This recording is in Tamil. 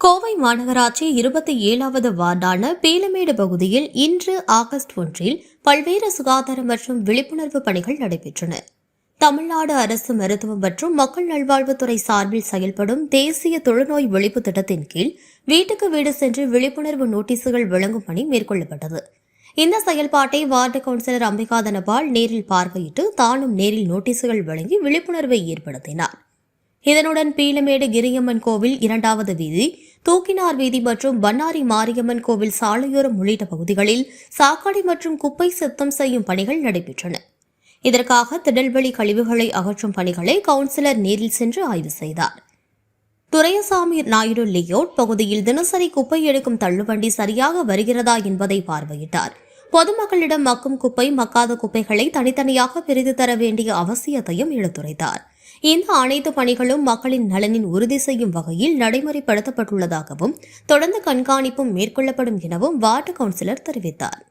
கோவை மாநகராட்சி 27வது வார்டான பீலமேடு பகுதியில் இன்று ஆகஸ்ட் 1 பல்வேறு சுகாதார மற்றும் விழிப்புணர்வு பணிகள் நடைபெற்றன. தமிழ்நாடு அரசு மருத்துவம் மற்றும் மக்கள் நல்வாழ்வுத்துறை சார்பில் செயல்படும் தேசிய தொழுநோய் ஒழிப்பு திட்டத்தின் கீழ் வீட்டுக்கு வீடு சென்று விழிப்புணர்வு நோட்டீசுகள் வழங்கும் பணி மேற்கொள்ளப்பட்டது. இந்த செயல்பாட்டை வார்டு கவுன்சிலர் அம்பிகா தனபால் நேரில் பார்வையிட்டு தானும் நேரில் நோட்டீசுகள் வழங்கி விழிப்புணர்வை ஏற்படுத்தினார். இதனுடன் பீலமேடு கிரியம்மன் கோவில் 2வது வீதி, தூக்கினார் வீதி மற்றும் பண்ணாரி மாரியம்மன் கோவில் சாலையோரம் உள்ளிட்ட பகுதிகளில் சாக்கடை மற்றும் குப்பை சுத்தம் செய்யும் பணிகள் நடைபெற்றன. இதற்காக திடல்வெளி கழிவுகளை அகற்றும் பணிகளை கவுன்சிலர் நேரில் சென்று ஆய்வு செய்தார். துரையசாமி நாயுடு லேஅவுட் பகுதியில் தினசரி குப்பை எடுக்கும் தள்ளுவண்டி சரியாக வருகிறதா என்பதை பார்வையிட்டார். பொதுமக்களிடம் மக்கும் குப்பை, மக்காத குப்பைகளை தனித்தனியாக பிரித்து தர வேண்டிய அவசியத்தையும் எடுத்துரைத்தார். இந்த அனைத்து பணிகளும் மக்களின் நலனின் உறுதி செய்யும் வகையில் நடைமுறைப்படுத்தப்பட்டுள்ளதாகவும் தொடர்ந்து கண்காணிப்பும் மேற்கொள்ளப்படும் எனவும் வார்டு கவுன்சிலர் தெரிவித்தார்.